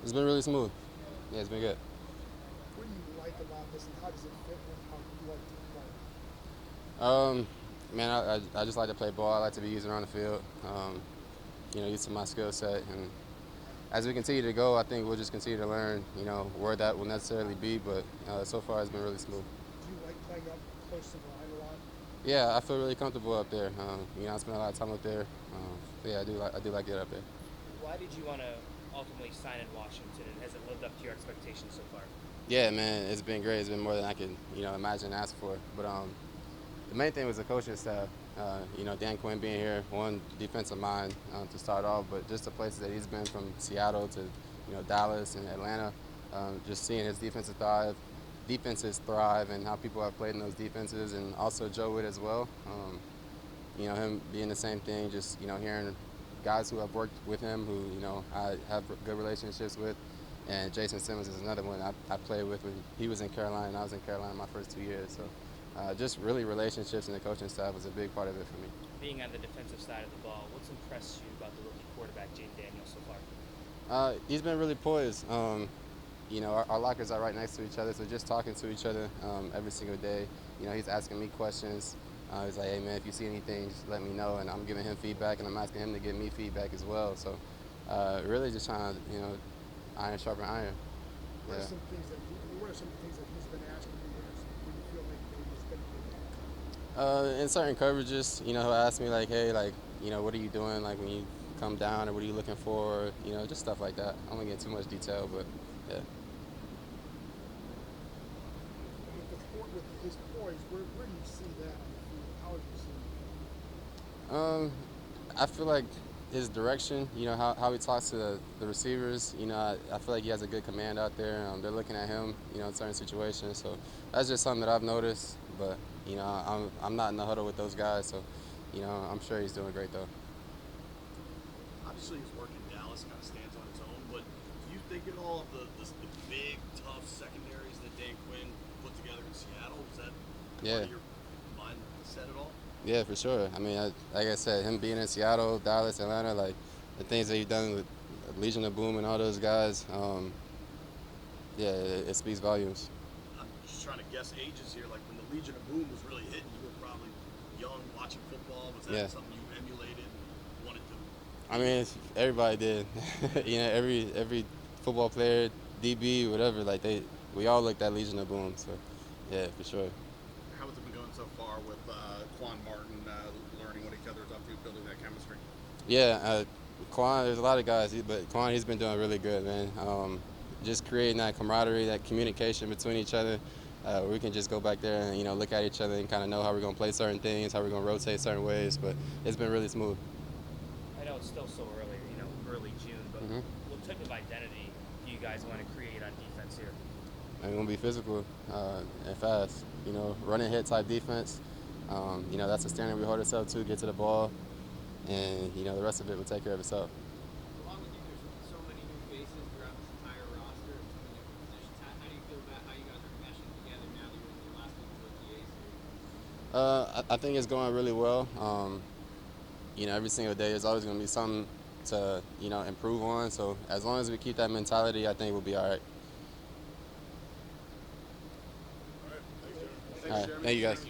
It's been really smooth. Yeah, it's been good. What do you like about this, and how does it fit with how you like to play? Um, man, I just like to play ball. I like to be used around the field. Use to my skill set, and as we continue to go, I think we'll just continue to learn. Where that will necessarily be, but so far it's been really smooth. Do you like playing up close to the line a lot? Yeah, I feel really comfortable up there. I spend a lot of time up there. So yeah, I do like it up there. Why did you want to ultimately sign in Washington, and has it lived up to your expectations so far? Yeah, man, it's been great. It's been more than I could, imagine and ask for. But the main thing was the coaching staff. Dan Quin being here, one defensive mind to start off, but just the places that he's been from Seattle to, Dallas and Atlanta, just seeing his defenses thrive, and how people have played in those defenses, and also Joe Whitt as well. Him being the same thing, just hearing guys who have worked with him, who I have good relationships with, and Jason Simmons is another one I played with when he was in Carolina and I was in Carolina my first 2 years. So just really relationships and the coaching staff was a big part of it for me. Being on the defensive side of the ball, what's impressed you about the rookie quarterback, Jane Daniels, so far? He's been really poised. Our lockers are right next to each other, so just talking to each other every single day. He's asking me questions. He's like, hey, man, if you see anything, just let me know. And I'm giving him feedback, and I'm asking him to give me feedback as well. So really just trying to, iron sharpen iron. What are Yeah. some things that what are some things that he's been asking you when you feel like maybe he's been In certain coverages, he'll ask me like, hey, like, what are you doing, like when you come down, or what are you looking for, just stuff like that. I don't want to get too much detail, but yeah. with his poise? Where do you see that on the field? How have you seen I feel like his direction, how he talks to the receivers, I feel like he has a good command out there. They're looking at him, in certain situations. So that's just something that I've noticed. But, I'm not in the huddle with those guys. So, I'm sure he's doing great, though. Obviously, his work in Dallas kind of stands on its own, but do you think at all of the big, tough secondaries that Dan Quin put together in Seattle? Was that Yeah. part of your mindset at all? Yeah, for sure. I mean, like I said, him being in Seattle, Dallas, Atlanta, like the things that he's done with Legion of Boom and all those guys, yeah, it speaks volumes. I'm just trying to guess ages here. Like when the Legion of Boom was really hitting, you were probably young watching football. Was that Yeah. something you emulated and wanted to? I mean, everybody did. Every football player, DB, whatever, like we all looked at Legion of Boom. So, yeah, for sure. How has it been going so far with Quan Martin learning what each other is up to, building that chemistry? Yeah, Quan, there's a lot of guys, but Quan, he's been doing really good, man. Just creating that camaraderie, that communication between each other. Where we can just go back there and look at each other and kind of know how we're gonna play certain things, how we're gonna rotate certain ways. But it's been really smooth. I know it's still so early, early June, but Mhm. what type of identity do you guys want to create on defense here? And we're gonna be physical and fast. Running hit type defense. That's the standard we hold ourselves to. Get to the ball, and the rest of it will take care of itself. Along with you, there's so many new faces throughout this entire roster of so many different positions. How do you feel about how you guys are meshing together now that you're in the last week of OTA series? I think it's going really well. Every single day there's always going to be something to improve on. So as long as we keep that mentality, I think we'll be all right. All right. Thanks, Jeremy. All right, thank you guys.